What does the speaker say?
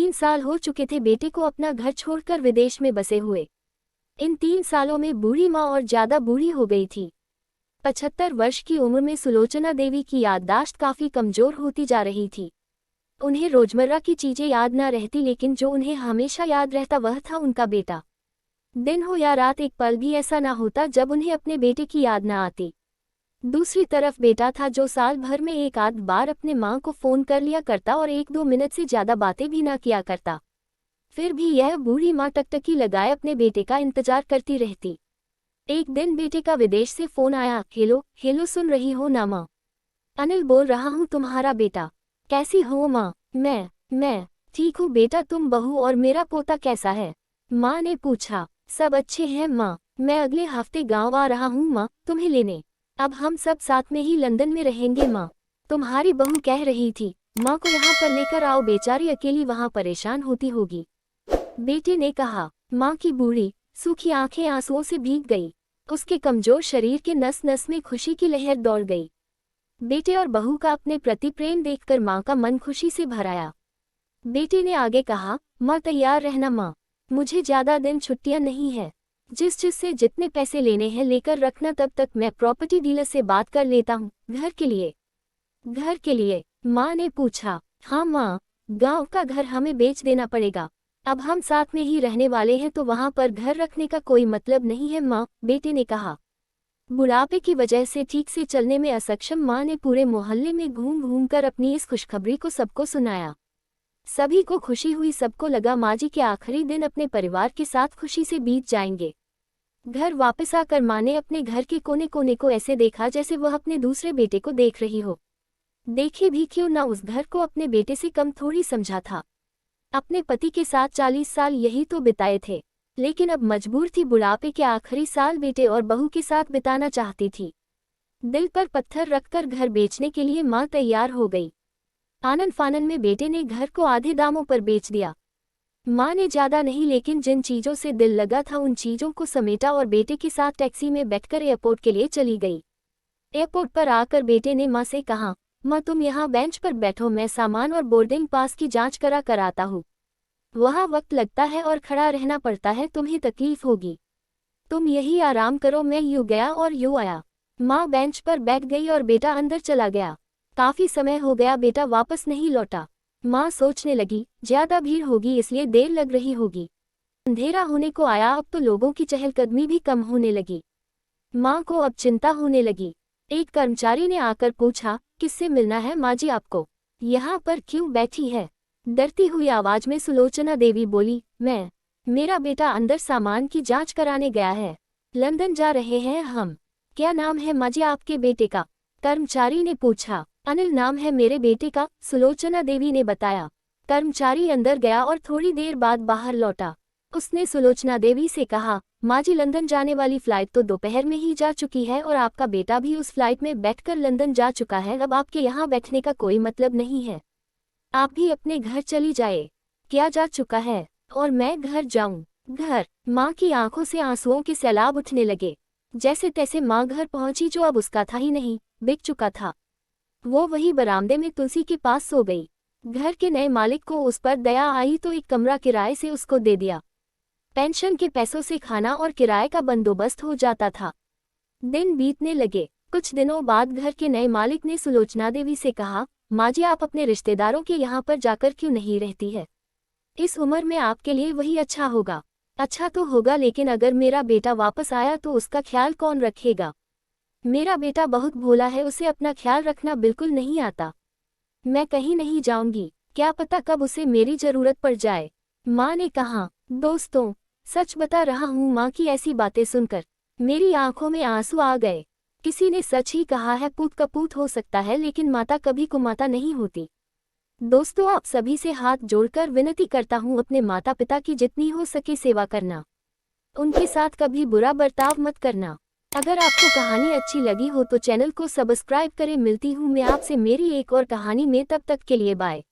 3 साल हो चुके थे बेटे को अपना घर छोड़कर विदेश में बसे हुए। इन 3 सालों में बूढ़ी माँ और ज्यादा बूढ़ी हो गई थी। 75 वर्ष की उम्र में सुलोचना देवी की याददाश्त काफी कमजोर होती जा रही थी। उन्हें रोजमर्रा की चीजें याद न रहती, लेकिन जो उन्हें हमेशा याद रहता वह था उनका बेटा। दिन हो या रात एक पल भी ऐसा ना होता जब उन्हें अपने बेटे की याद न आती। दूसरी तरफ बेटा था जो साल भर में एक आध बार अपने माँ को फोन कर लिया करता और 1-2 मिनट से ज्यादा बातें भी ना किया करता। फिर भी यह बूढ़ी माँ टकटकी लगाए अपने बेटे का इंतजार करती रहती। एक दिन बेटे का विदेश से फोन आया। हेलो हेलो, सुन रही हो ना माँ? अनिल बोल रहा हूँ, तुम्हारा बेटा। कैसी हो माँ? मैं ठीक हूँ बेटा, तुम बहू और मेरा पोता कैसा है? माँ ने पूछा। सब अच्छे हैं माँ, मैं अगले हफ्ते गाँव आ रहा हूँ माँ तुम्हें लेने। अब हम सब साथ में ही लंदन में रहेंगे माँ। तुम्हारी बहू कह रही थी माँ को यहाँ पर लेकर आओ, बेचारी अकेली वहाँ परेशान होती होगी। बेटे ने कहा। माँ की बूढ़ी सूखी आंखें आंसुओं से भीग गई। उसके कमजोर शरीर के नस नस में खुशी की लहर दौड़ गई। बेटे और बहू का अपने प्रति प्रेम देखकर माँ का मन खुशी से भर आया। बेटे ने आगे कहा, माँ तैयार रहना माँ, मुझे ज्यादा दिन छुट्टियां नहीं है। जिस से जितने पैसे लेने हैं लेकर रखना, तब तक मैं प्रॉपर्टी डीलर से बात कर लेता हूँ। घर के लिए? घर के लिए? माँ ने पूछा। हाँ माँ, गाँव का घर हमें बेच देना पड़ेगा। अब हम साथ में ही रहने वाले हैं तो वहाँ पर घर रखने का कोई मतलब नहीं है माँ, बेटे ने कहा। बुढ़ापे की वजह से ठीक से चलने में असक्षम माँ ने पूरे मोहल्ले में घूम घूम कर अपनी इस खुशखबरी को सबको सुनाया। सभी को खुशी हुई, सबको लगा माँ जी के आखिरी दिन अपने परिवार के साथ खुशी से बीत जाएंगे। घर वापस आकर माँ ने अपने घर के कोने कोने को ऐसे देखा जैसे वह अपने दूसरे बेटे को देख रही हो। देखे भी क्यों ना, उस घर को अपने बेटे से कम थोड़ी समझा था। अपने पति के साथ 40 साल यही तो बिताए थे, लेकिन अब मजबूर थी बुढ़ापे के आखिरी साल बेटे और बहू के साथ बिताना चाहती थी। दिल पर पत्थर रखकर घर बेचने के लिए माँ तैयार हो गई। आनन फानन में बेटे ने घर को आधे दामों पर बेच दिया। माँ ने ज्यादा नहीं, लेकिन जिन चीजों से दिल लगा था उन चीजों को समेटा और बेटे के साथ टैक्सी में बैठकर एयरपोर्ट के लिए चली गई। एयरपोर्ट पर आकर बेटे ने माँ से कहा, माँ तुम यहाँ बेंच पर बैठो, मैं सामान और बोर्डिंग पास की जांच कर आता हूँ। वहाँ वक्त लगता है और खड़ा रहना पड़ता है, तुम्हें तकलीफ होगी। तुम यही आराम करो। मैं यूँ गया और यूँ आया। माँ बेंच पर बैठ गई और बेटा अंदर चला गया। काफी समय हो गया, बेटा वापस नहीं लौटा। माँ सोचने लगी, ज्यादा भीड़ होगी इसलिए देर लग रही होगी। अंधेरा होने को आया, अब तो लोगों की चहलकदमी भी कम होने लगी। माँ को अब चिंता होने लगी। एक कर्मचारी ने आकर पूछा, किससे मिलना है माँ जी आपको? यहाँ पर क्यों बैठी है? डरती हुई आवाज में सुलोचना देवी बोली, मेरा बेटा अंदर सामान की जांच कराने गया है। लंदन जा रहे हैं हम। क्या नाम है माँ जी आपके बेटे का? कर्मचारी ने पूछा। अनिल नाम है मेरे बेटे का, सुलोचना देवी ने बताया। कर्मचारी अंदर गया और थोड़ी देर बाद बाहर लौटा। उसने सुलोचना देवी से कहा, माँ जी लंदन जाने वाली फ्लाइट तो दोपहर में ही जा चुकी है और आपका बेटा भी उस फ्लाइट में बैठकर लंदन जा चुका है। अब आपके यहाँ बैठने का कोई मतलब नहीं है। आप भी अपने घर चली जाए। क्या जा चुका है? और मैं घर जाऊं? घर? माँ की आंखों से आंसुओं के सैलाब उठने लगे। जैसे तैसे माँ घर पहुंची जो अब उसका था ही नहीं, बिक चुका था। वो वही बरामदे में तुलसी के पास सो गई। घर के नए मालिक को उस पर दया आई तो एक कमरा किराए से उसको दे दिया। पेंशन के पैसों से खाना और किराए का बंदोबस्त हो जाता था। दिन बीतने लगे। कुछ दिनों बाद घर के नए मालिक ने सुलोचना देवी से कहा, माँ जी आप अपने रिश्तेदारों के यहाँ पर जाकर क्यों नहीं रहती है? इस उम्र में आपके लिए वही अच्छा होगा। अच्छा तो होगा, लेकिन अगर मेरा बेटा वापस आया तो उसका ख्याल कौन रखेगा? मेरा बेटा बहुत भोला है, उसे अपना ख्याल रखना बिल्कुल नहीं आता। मैं कहीं नहीं जाऊंगी, क्या पता कब उसे मेरी जरूरत पड़ जाए। माँ ने कहा। दोस्तों, सच बता रहा हूँ, माँ की ऐसी बातें सुनकर मेरी आंखों में आंसू आ गए। किसी ने सच ही कहा है, पूत कपूत हो सकता है लेकिन माता कभी कुमाता नहीं होती। दोस्तों, आप सभी से हाथ जोड़कर विनती करता हूँ, अपने माता पिता की जितनी हो सके सेवा करना। उनके साथ कभी बुरा बर्ताव मत करना। अगर आपको कहानी अच्छी लगी हो तो चैनल को सब्सक्राइब करें। मिलती हूँ मैं आपसे मेरी एक और कहानी में, तब तक के लिए बाय।